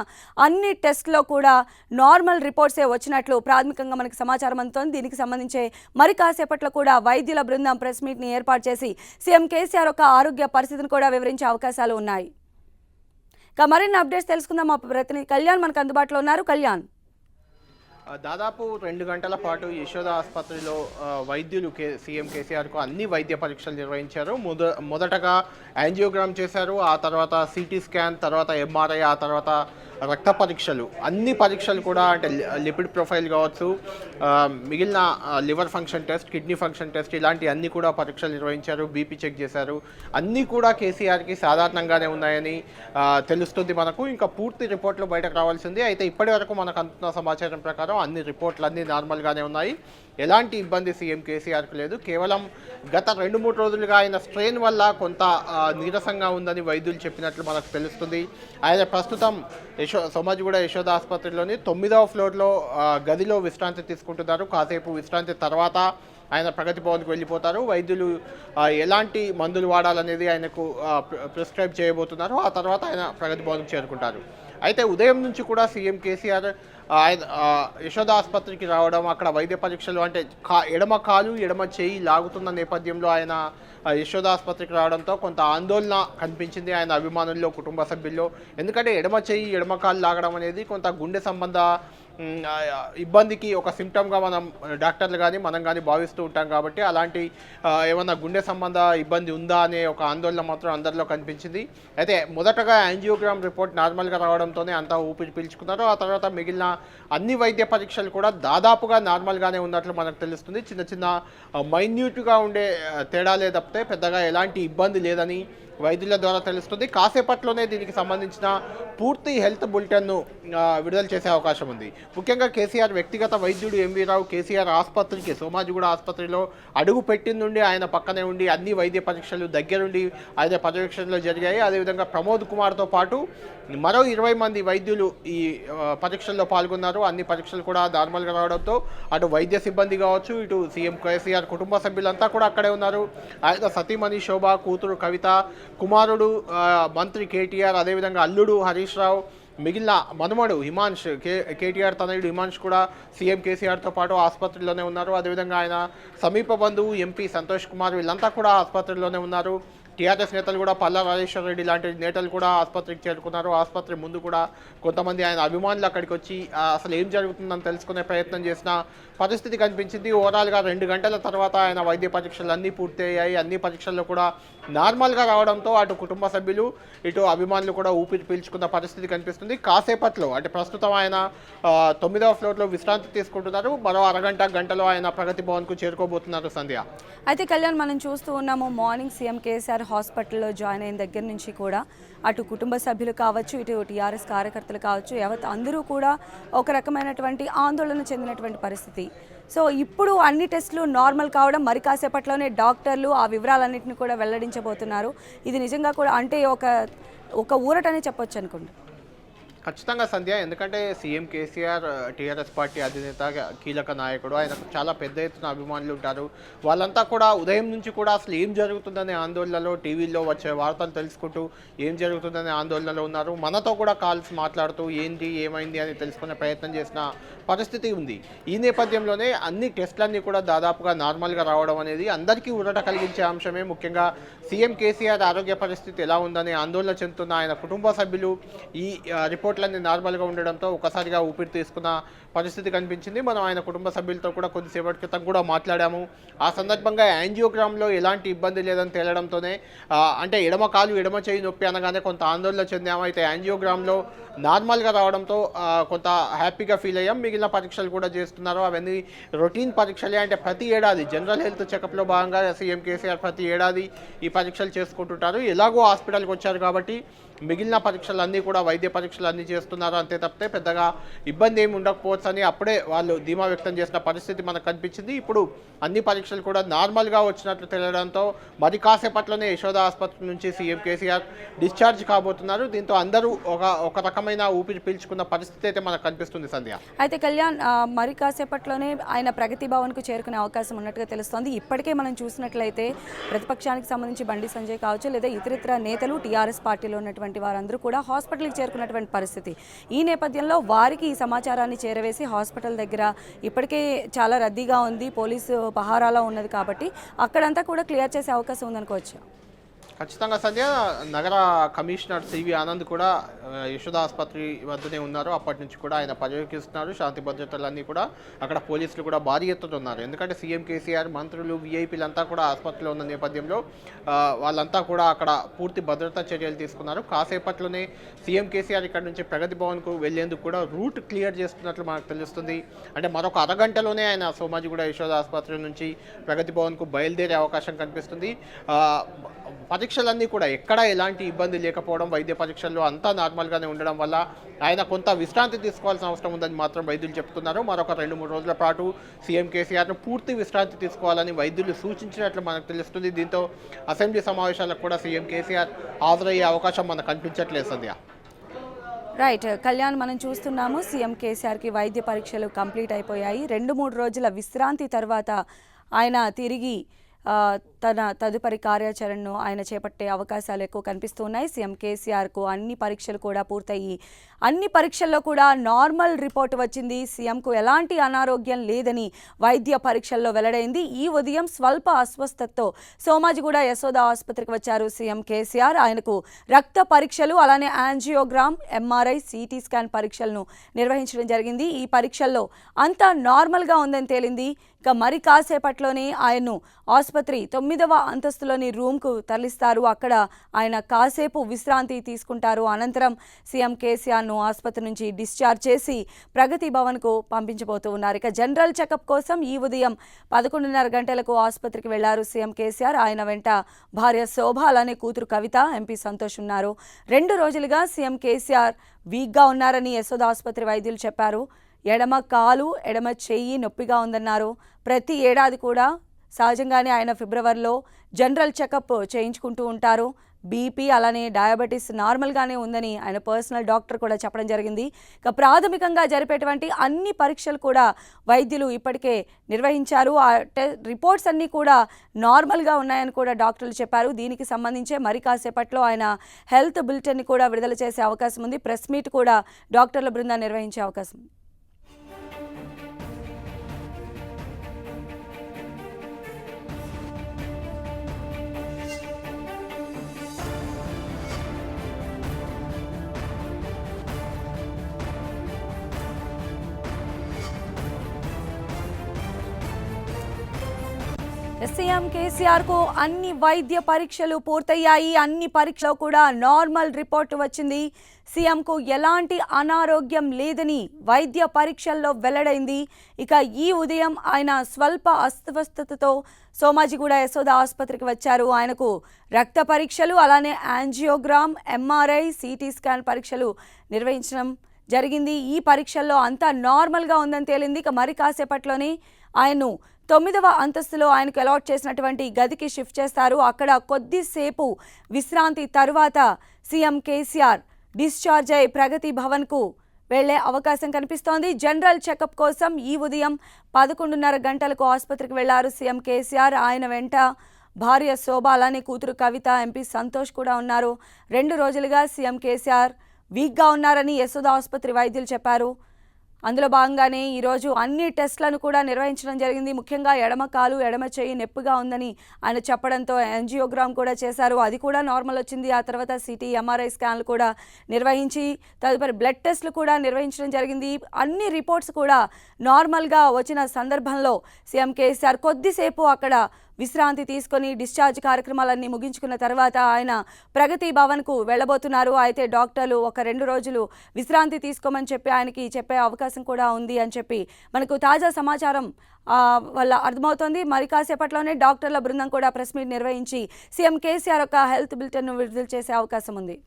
అన్ని టెస్టులో కూడా నార్మల్ రిపోర్ట్సే వచ్చినట్లు ప్రాథమికంగా మనకు సమాచారం అందుతోంది. దీనికి సంబంధించి మరి కాసేపట్లో కూడా వైద్యుల బృందం ప్రెస్ మీట్ని ఏర్పాటు చేసి సీఎం కేసీఆర్ యొక్క ఆరోగ్య పరిస్థితిని కూడా వివరించే అవకాశాలు ఉన్నాయి. ఇక మరిన్ని అప్డేట్స్ తెలుసుకుందాం. మా ప్రతినిధి కళ్యాణ్ మనకు అందుబాటులో ఉన్నారు. కళ్యాణ్, దాదాపు 2 గంటల పాటు యశోద ఆసుపత్రిలో వైద్యులు సీఎం కేసీఆర్కు అన్ని వైద్య పరీక్షలు నిర్వహించారు. మొదటగా యాంజియోగ్రామ్ చేశారు, ఆ తర్వాత సిటీ స్కాన్, తర్వాత ఎంఆర్ఐ, ఆ తర్వాత రక్త పరీక్షలు, అన్ని పరీక్షలు కూడా అంటే లిపిడ్ ప్రొఫైల్ కావచ్చు, మిగిలిన liver function test, kidney function test, ఇలాంటి అన్ని కూడా పరీక్షలు నిర్వహించారు. బీపీ చెక్ చేశారు. అన్నీ కూడా కేసీఆర్కి సాధారణంగానే ఉన్నాయని తెలుస్తుంది మనకు. ఇంకా పూర్తి రిపోర్ట్లు బయటకు రావాల్సింది. అయితే ఇప్పటి వరకు మనకు అందుతున్న సమాచారం ప్రకారం అన్ని రిపోర్ట్లు అన్నీ నార్మల్గానే ఉన్నాయి. ఎలాంటి ఇబ్బంది సీఎం కేసీఆర్కి లేదు. కేవలం గత 2-3 రోజులుగా ఆయన స్ట్రెయిన్ వల్ల కొంత నీరసంగా ఉందని వైద్యులు చెప్పినట్లు మనకు తెలుస్తుంది. ఆయన ప్రస్తుతం సోమాజిగూడ యశోద ఆసుపత్రిలోని 9వ ఫ్లోర్లో గదిలో విశ్రాంతి తీసుకుంటున్నారు. కాసేపు విశ్రాంతి తర్వాత ఆయన ప్రగతి భవన్కి వెళ్ళిపోతారు. వైద్యులు ఎలాంటి మందులు వాడాలనేది ఆయనకు ప్రిస్క్రైబ్ చేయబోతున్నారు. ఆ తర్వాత ఆయన ప్రగతి భవన్కి చేరుకుంటారు. అయితే ఉదయం నుంచి కూడా సీఎం కేసీఆర్ ఆయన యశోద ఆసుపత్రికి రావడం, అక్కడ వైద్య పరీక్షలు అంటే ఎడమ కాలు ఎడమ చేయి లాగుతున్న నేపథ్యంలో ఆయన యశోద ఆసుపత్రికి రావడంతో కొంత ఆందోళన కనిపించింది ఆయన అభిమానుల్లో, కుటుంబ సభ్యుల్లో. ఎందుకంటే ఎడమ చేయి ఎడమ కాలు లాగడం అనేది కొంత గుండె సంబంధ ఇబ్బందికి ఒక సిమ్టమ్గా మనం డాక్టర్లు కానీ మనం కానీ భావిస్తూ ఉంటాం. కాబట్టి అలాంటి ఏమన్నా గుండె సంబంధ ఇబ్బంది ఉందా అనే ఒక ఆందోళన మాత్రం అందరిలో కనిపించింది. అయితే మొదటగా యాంజియోగ్రామ్ రిపోర్ట్ నార్మల్గా రావడంతోనే అంతా ఊపిరి పీల్చుకున్నారు. ఆ తర్వాత మిగిలిన అన్ని వైద్య పరీక్షలు కూడా దాదాపుగా నార్మల్గానే ఉన్నట్లు మనకు తెలుస్తుంది. చిన్న చిన్న మైన్యూట్గా ఉండే తేడాలే తప్పితే పెద్దగా ఎలాంటి ఇబ్బంది లేదని వైద్యుల ద్వారా తెలుస్తుంది. కాసేపట్లోనే దీనికి సంబంధించిన పూర్తి హెల్త్ బులెటిన్ను విడుదల చేసే అవకాశం ఉంది. ముఖ్యంగా కేసీఆర్ వ్యక్తిగత వైద్యుడు ఎంవీ రావు కేసీఆర్ ఆసుపత్రికి సోమాజిగూడ ఆసుపత్రిలో అడుగు పెట్టిన నుండి ఆయన పక్కనే ఉండి అన్ని వైద్య పరీక్షలు దగ్గరుండి ఆయన పర్యవేక్షణలో జరిగాయి. అదేవిధంగా ప్రమోద్ కుమార్తో పాటు మరో 20 మంది వైద్యులు ఈ పరీక్షల్లో పాల్గొన్నారు. అన్ని పరీక్షలు కూడా నార్మల్గా రావడంతో అటు వైద్య సిబ్బంది కావచ్చు, ఇటు సీఎం కేసీఆర్ కుటుంబ సభ్యులంతా కూడా అక్కడే ఉన్నారు. ఆయన సతీమణి శోభ, కూతురు కవిత, కుమారుడు మంత్రి కేటీఆర్, అదేవిధంగా అల్లుడు హరీష్ రావు, మిగిలిన మనుమడు హిమాంష్, కేటీఆర్ తనయుడు హిమాంష్ కూడా సీఎం కేసీఆర్తో పాటు ఆసుపత్రిలోనే ఉన్నారు. అదేవిధంగా ఆయన సమీప బంధువు ఎంపీ సంతోష్ కుమార్, వీళ్ళంతా కూడా ఆసుపత్రిలోనే ఉన్నారు. టీఆర్ఎస్ నేతలు కూడా పల్లా రాజేశ్వర రెడ్డి లాంటి నేతలు కూడా ఆసుపత్రికి చేరుకున్నారు. ఆసుపత్రి ముందు కూడా కొంతమంది ఆయన అభిమానులు అక్కడికి వచ్చి అసలు ఏం జరుగుతుందని తెలుసుకునే ప్రయత్నం చేసిన పరిస్థితి కనిపించింది. ఓవరాల్గా 2 గంటల తర్వాత ఆయన వైద్య పరీక్షలు అన్నీ పూర్తయ్యాయి. అన్ని పరీక్షల్లో కూడా నార్మల్గా రావడంతో అటు కుటుంబ సభ్యులు ఇటు అభిమానులు కూడా ఊపిరి పీల్చుకున్న పరిస్థితి కనిపిస్తుంది. కాసేపట్లో అంటే ప్రస్తుతం ఆయన 9వ ఫ్లోర్లో విశ్రాంతి తీసుకుంటున్నారు. మరో గంటలో ఆయన ప్రగతి భవన్కు చేరుకోబోతున్నారు. సంధ్య, అయితే కళ్యాణ్, మనం చూస్తూ ఉన్నాము మార్నింగ్ సీఎం కేసీఆర్ హాస్పిటల్లో జాయిన్ అయిన దగ్గర నుంచి కూడా అటు కుటుంబ సభ్యులు కావచ్చు, ఇటు టీఆర్ఎస్ కార్యకర్తలు కావచ్చు, అందరూ కూడా ఒక రకమైనటువంటి ఆందోళన చెందినటువంటి పరిస్థితి. సో ఇప్పుడు అన్ని టెస్టులు నార్మల్ కావడం, మరి కాసేపట్లోనే డాక్టర్లు ఆ వివరాలన్నింటినీ కూడా వెల్లడించబోతున్నారు. ఇది నిజంగా కూడా అంటే ఒక ఊరటనే చెప్పొచ్చు అనుకోండి. ఖచ్చితంగా సంధ్య, ఎందుకంటే సీఎం కేసీఆర్ టీఆర్ఎస్ పార్టీ అధినేత, కీలక నాయకుడు, ఆయనకు చాలా పెద్ద ఎత్తున అభిమానులు ఉంటారు. వాళ్ళంతా కూడా ఉదయం నుంచి కూడా అసలు ఏం జరుగుతుందనే ఆందోళనలో, టీవీల్లో వచ్చే వార్తలు తెలుసుకుంటూ ఏం జరుగుతుందనే ఆందోళనలో ఉన్నారు. మనతో కూడా కాల్స్ మాట్లాడుతూ ఏంటి ఏమైంది అని తెలుసుకునే ప్రయత్నం చేసిన పరిస్థితి ఉంది. ఈ నేపథ్యంలోనే అన్ని టెస్టులన్నీ కూడా దాదాపుగా నార్మల్గా రావడం అనేది అందరికీ ఊరట కలిగించే అంశమే. ముఖ్యంగా సీఎం కేసీఆర్ ఆరోగ్య పరిస్థితి ఎలా ఉందని ఆందోళన చెందుతున్న ఆయన కుటుంబ సభ్యులు ఈ రిపోర్ట్లన్నీ నార్మల్గా ఉండడంతో ఒకసారిగా ఊపిరి తీసుకున్న పరిస్థితి కనిపించింది. మనం ఆయన కుటుంబ సభ్యులతో కూడా కొద్దిసేపటి క్రితం కూడా మాట్లాడాము. ఆ సందర్భంగా యాంజియోగ్రామ్లో ఎలాంటి ఇబ్బంది లేదని తేలడంతోనే అంటే ఎడమ కాలు ఎడమ చేయి నొప్పి అనగానే కొంత ఆందోళన చెందాము. అయితే యాంజియోగ్రామ్లో నార్మల్గా రావడంతో కొంత హ్యాపీగా ఫీల్ అయ్యాం. మిగిలిన పరీక్షలు కూడా చేస్తున్నారు. అవన్నీ రొటీన్ పరీక్షలే. అంటే ప్రతి ఏడాది జనరల్ హెల్త్ చెకప్లో భాగంగా సీఎం కేసీఆర్ ప్రతి ఏడాది ఈ పరీక్షలు చేసుకుంటుంటారు. ఎలాగో హాస్పిటల్కి వచ్చారు కాబట్టి మిగిలిన పరీక్షలన్నీ కూడా వైద్య పరీక్షలు అన్నీ చేస్తున్నారు అంతే తప్పితే పెద్దగా ఇబ్బంది ఏమి ఉండకపోవచ్చు అని అప్పుడే వాళ్ళు ధీమా వ్యక్తం చేసిన పరిస్థితి మనకు కనిపించింది. ఇప్పుడు అన్ని పరీక్షలు కూడా నార్మల్గా వచ్చినట్లు తెలియడంతో మరి కాసేపట్లోనే యశోద ఆసుపత్రి నుంచి సీఎం కేసీఆర్ డిశ్చార్జ్ కాబోతున్నారు. దీంతో అందరూ ఒక రకమైన ఊపిరి పీల్చుకున్న పరిస్థితి అయితే మనకు కనిపిస్తుంది సంధ్య. అయితే కళ్యాణ్ మరి కాసేపట్లోనే ఆయన ప్రగతి భవన్కు చేరుకునే అవకాశం ఉన్నట్టుగా తెలుస్తోంది. ఇప్పటికే మనం చూసినట్లయితే ప్రతిపక్షానికి సంబంధించి బండి సంజయ్ కావచ్చు లేదా ఇతరితర నేతలు టీఆర్ఎస్ పార్టీలో ఉన్నటువంటి వారందరూ కూడా హాస్పిటల్కి చేరుకున్నటువంటి పరిస్థితి. ఈ నేపథ్యంలో వారికి ఈ సమాచారాన్ని చేరవేసి హాస్పిటల్ దగ్గర ఇప్పటికే చాలా రద్దీగా ఉంది, పోలీసు పహారాలో ఉన్నది కాబట్టి అక్కడంతా కూడా క్లియర్ చేసే అవకాశం ఉందనుకోవచ్చు. ఖచ్చితంగా సంధ్య. నగర కమిషనర్ సివి ఆనంద్ కూడా యశోద ఆసుపత్రి వద్దనే ఉన్నారు. అప్పటి నుంచి కూడా ఆయన పర్యవేక్షిస్తున్నారు. శాంతి భద్రతలన్నీ కూడా అక్కడ పోలీసులు కూడా భారీ ఎత్తున ఉన్నారు. ఎందుకంటే సీఎం కేసీఆర్, మంత్రులు, వీఐపీలంతా కూడా ఆసుపత్రిలో ఉన్న నేపథ్యంలో వాళ్ళంతా కూడా అక్కడ పూర్తి భద్రతా చర్యలు తీసుకున్నారు. కాసేపట్లోనే సీఎం కేసీఆర్ ఇక్కడ నుంచి ప్రగతి భవన్కు వెళ్లేందుకు కూడా రూట్ క్లియర్ చేస్తున్నట్లు మనకు తెలుస్తుంది. అంటే మరొక అరగంటలోనే ఆయన సోమాజిగూడ యశోద ఆసుపత్రి నుంచి ప్రగతి భవన్కు బయలుదేరే అవకాశం కనిపిస్తుంది. పరీక్షలన్నీ కూడా ఎక్కడా ఎలాంటి ఇబ్బంది లేకపోవడం, వైద్య పరీక్షల్లో అంతా నార్మల్గానే ఉండడం వల్ల ఆయన కొంత విశ్రాంతి తీసుకోవాల్సిన అవసరం ఉందని మాత్రం వైద్యులు చెప్తున్నారు. మరొక 2-3 రోజుల పాటు సీఎం కేసీఆర్ను పూర్తి విశ్రాంతి తీసుకోవాలని వైద్యులు సూచించినట్లు మనకు తెలుస్తుంది. దీంతో అసెంబ్లీ సమావేశాలకు కూడా సీఎం కేసీఆర్ హాజరయ్యే అవకాశం మనకు కనిపించట్లేదు సంధ్య. రైట్ కళ్యాణ్, మనం చూస్తున్నాము సీఎం కేసీఆర్కి వైద్య పరీక్షలు కంప్లీట్ అయిపోయాయి. 2-3 రోజుల విశ్రాంతి తర్వాత ఆయన తిరిగి తన తదుపరి కార్యాచరణను ఆయన చేపట్టే అవకాశాలు ఎక్కువ కనిపిస్తున్నాయి. సీఎం కేసీఆర్కు అన్ని పరీక్షలు కూడా పూర్తయి అన్ని పరీక్షల్లో కూడా నార్మల్ రిపోర్ట్ వచ్చింది. సీఎంకు ఎలాంటి అనారోగ్యం లేదని వైద్య పరీక్షల్లో వెల్లడైంది. ఈ ఉదయం స్వల్ప అస్వస్థతతో సోమాజిగూడ యశోద ఆసుపత్రికి వచ్చారు సీఎం కేసీఆర్. ఆయనకు రక్త పరీక్షలు అలానే యాంజియోగ్రామ్, ఎంఆర్ఐ, సిటీ స్కాన్ పరీక్షలను నిర్వహించడం జరిగింది. ఈ పరీక్షల్లో అంతా నార్మల్గా ఉందని తేలింది. ఇక మరి కాసేపట్లోనే ఆయన్ను ఆసుపత్రి 9వ అంతస్తులోని రూమ్కు తరలిస్తారు. అక్కడ ఆయన కాసేపు విశ్రాంతి తీసుకుంటారు. అనంతరం సీఎం కేసీఆర్ను ఆసుపత్రి నుంచి డిశ్చార్జ్ చేసి ప్రగతి భవన్కు పంపించబోతూ ఉన్నారు. ఇక జనరల్ చెకప్ కోసం ఈ ఉదయం 11:30 గంటలకు ఆసుపత్రికి వెళ్లారు సీఎం కేసీఆర్. ఆయన వెంట భార్య శోభ అలానే కూతురు కవిత, ఎంపీ సంతోష్ ఉన్నారు. 2 రోజులుగా సీఎం కేసీఆర్ వీక్గా ఉన్నారని యశోద ఆసుపత్రి వైద్యులు చెప్పారు. ఎడమ కాలు, ఎడమ చెయ్యి నొప్పిగా ఉందన్నారు. ప్రతి ఏడాది కూడా సహజంగానే ఆయన ఫిబ్రవరిలో జనరల్ చెకప్ చేయించుకుంటూ ఉంటారు. బీపీ అలానే డయాబెటీస్ నార్మల్గానే ఉందని ఆయన పర్సనల్ డాక్టర్ కూడా చెప్పడం జరిగింది. ఇక ప్రాథమికంగా జరిపేటువంటి అన్ని పరీక్షలు కూడా వైద్యులు ఇప్పటికే నిర్వహించారు. ఆ రిపోర్ట్స్ అన్నీ కూడా నార్మల్గా ఉన్నాయని కూడా డాక్టర్లు చెప్పారు. దీనికి సంబంధించే మరి కాసేపట్లో ఆయన హెల్త్ బులెటిన్ని కూడా విడుదల చేసే అవకాశం ఉంది. ప్రెస్ మీట్ కూడా డాక్టర్ల బృందాన్ని నిర్వహించే అవకాశం ఉంది. సీఎం కేసీఆర్కు అన్ని వైద్య పరీక్షలు పూర్తయ్యాయి. అన్ని పరీక్షలో కూడా నార్మల్ రిపోర్ట్ వచ్చింది. సీఎంకు ఎలాంటి అనారోగ్యం లేదని వైద్య పరీక్షల్లో వెల్లడైంది. ఇక ఈ ఉదయం ఆయన స్వల్ప అస్వస్థతతో సోమాజిగూడ యశోద ఆసుపత్రికి వచ్చారు. ఆయనకు రక్త పరీక్షలు అలానే యాంజియోగ్రామ్, ఎంఆర్ఐ, సిటీ స్కాన్ పరీక్షలు నిర్వహించడం జరిగింది. ఈ పరీక్షల్లో అంతా నార్మల్గా ఉందని తేలింది. ఇక మరి కాసేపట్లోనే ఆయన్ను 9వ అంతస్తులో ఆయనకు అలాట్ చేసినటువంటి గదికి షిఫ్ట్ చేస్తారు. అక్కడ కొద్దిసేపు విశ్రాంతి తరువాత సీఎం కేసీఆర్ డిశ్చార్జ్ అయి ప్రగతి భవన్కు వెళ్లే అవకాశం కనిపిస్తోంది. జనరల్ చెకప్ కోసం ఈ ఉదయం 11:30 గంటలకు ఆసుపత్రికి వెళ్లారు సీఎం కేసీఆర్. ఆయన వెంట భార్య శోభ అలానే కూతురు కవిత, ఎంపీ సంతోష్ కూడా ఉన్నారు. 2 రోజులుగా సీఎం కేసీఆర్ వీక్గా ఉన్నారని యశోద ఆసుపత్రి వైద్యులు చెప్పారు. అందులో భాగంగానే ఈరోజు అన్ని టెస్టులను కూడా నిర్వహించడం జరిగింది. ముఖ్యంగా ఎడమ కాలు, ఎడమ చెయ్యి నొప్పిగా ఉందని ఆయన చెప్పడంతో యాంజియోగ్రామ్ కూడా చేశారు. అది కూడా నార్మల్ వచ్చింది. ఆ తర్వాత సిటీ, ఎంఆర్ఐ స్కాన్లు కూడా నిర్వహించి తదుపరి బ్లడ్ టెస్టులు కూడా నిర్వహించడం జరిగింది. అన్ని రిపోర్ట్స్ కూడా నార్మల్గా వచ్చిన సందర్భంలో సీఎం కేసీఆర్ కొద్దిసేపు అక్కడ విశ్రాంతి తీసుకొని డిశ్చార్జ్ కార్యక్రమాలన్నీ ముగించుకున్న తర్వాత ఆయన ప్రగతి భవన్కు వెళ్ళబోతున్నారు. అయితే డాక్టర్లు ఒక 2 రోజులు విశ్రాంతి తీసుకోమని చెప్పి ఆయనకి చెప్పే అవకాశం కూడా ఉంది అని చెప్పి మనకు తాజా సమాచారం వల్ల అర్థమవుతోంది. మరి కాసేపట్లోనే డాక్టర్ల బృందం కూడా ప్రెస్ మీట్ నిర్వహించి సీఎం కేసీఆర్ యొక్క హెల్త్ బులెటిన్ను విడుదల చేసే అవకాశం ఉంది.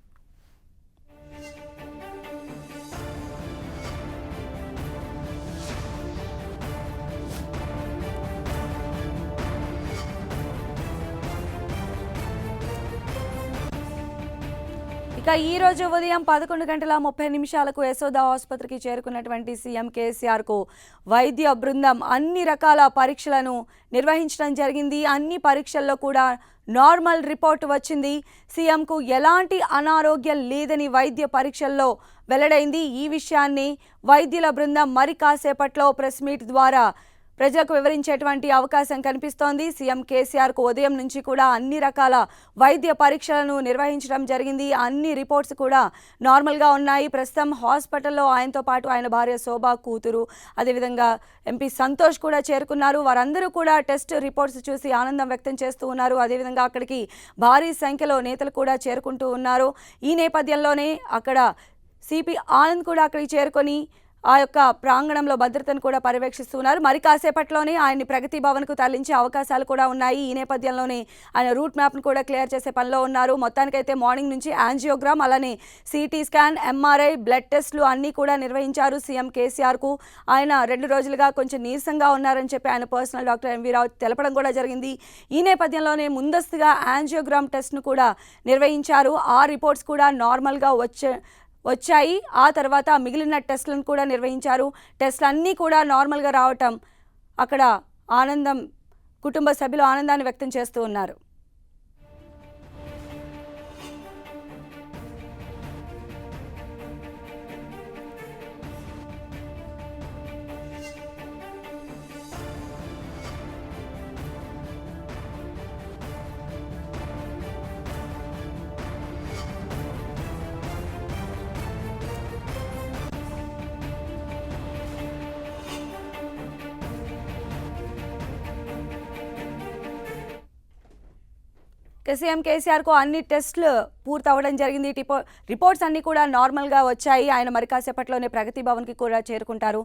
ఇక ఈ రోజు ఉదయం 11:30 యశోద ఆసుపత్రికి చేరుకున్నటువంటి సీఎం కేసీఆర్కు వైద్య బృందం అన్ని రకాల పరీక్షలను నిర్వహించడం జరిగింది. అన్ని పరీక్షల్లో కూడా నార్మల్ రిపోర్ట్ వచ్చింది. సీఎంకు ఎలాంటి అనారోగ్యం లేదని వైద్య పరీక్షల్లో వెల్లడైంది. ఈ విషయాన్ని వైద్యుల బృందం మరి కాసేపట్లో ప్రెస్ మీట్ ద్వారా ప్రజలకు వివరించేటువంటి అవకాశం కనిపిస్తోంది. సీఎం కేసీఆర్కు ఉదయం నుంచి కూడా అన్ని రకాల వైద్య పరీక్షలను నిర్వహించడం జరిగింది. అన్ని రిపోర్ట్స్ కూడా నార్మల్గా ఉన్నాయి. ప్రస్తుతం హాస్పిటల్లో ఆయనతో పాటు ఆయన భార్య శోభా, కూతురు, అదేవిధంగా ఎంపీ సంతోష్ కూడా చేరుకున్నారు. వారందరూ కూడా టెస్ట్ రిపోర్ట్స్ చూసి ఆనందం వ్యక్తం చేస్తూ ఉన్నారు. అదేవిధంగా అక్కడికి భారీ సంఖ్యలో నేతలు కూడా చేరుకుంటూ ఉన్నారు. ఈ నేపథ్యంలోనే అక్కడ సిపి ఆనంద్ కూడా అక్కడికి చేరుకొని ఆ యొక్క ప్రాంగణంలో భద్రతను కూడా పర్యవేక్షిస్తున్నారు. మరి కాసేపట్లోనే ఆయన్ని ప్రగతి భవన్కు తరలించే అవకాశాలు కూడా ఉన్నాయి. ఈ నేపథ్యంలోనే ఆయన రూట్ మ్యాప్ను కూడా క్లియర్ చేసే పనిలో ఉన్నారు. మొత్తానికైతే మార్నింగ్ నుంచి యాంజియోగ్రామ్, అలానే సిటీ స్కాన్, ఎంఆర్ఐ, బ్లడ్ టెస్టులు అన్నీ కూడా నిర్వహించారు సీఎం కేసీఆర్కు. ఆయన 2 రోజులుగా కొంచెం నీరసంగా ఉన్నారని చెప్పి ఆయన పర్సనల్ డాక్టర్ ఎంవీ రావు తెలపడం కూడా జరిగింది. ఈ నేపథ్యంలోనే ముందస్తుగా యాంజియోగ్రామ్ టెస్ట్ను కూడా నిర్వహించారు. ఆ రిపోర్ట్స్ కూడా నార్మల్గా వచ్చాయి. ఆ తర్వాత మిగిలిన టెస్టులను కూడా నిర్వహించారు. టెస్టులు అన్నీ కూడా నార్మల్గా రావటం అక్కడ కుటుంబ సభ్యులు ఆనందాన్ని వ్యక్తం చేస్తూ ఉన్నారు. సీఎం కేసీఆర్కు అన్ని టెస్టులు పూర్తవడం జరిగింది. రిపోర్ట్స్ అన్నీ కూడా నార్మల్గా వచ్చాయి. ఆయన మరి కాసేపట్లోనే ప్రగతి భవన్కి కూడా చేరుకుంటారు.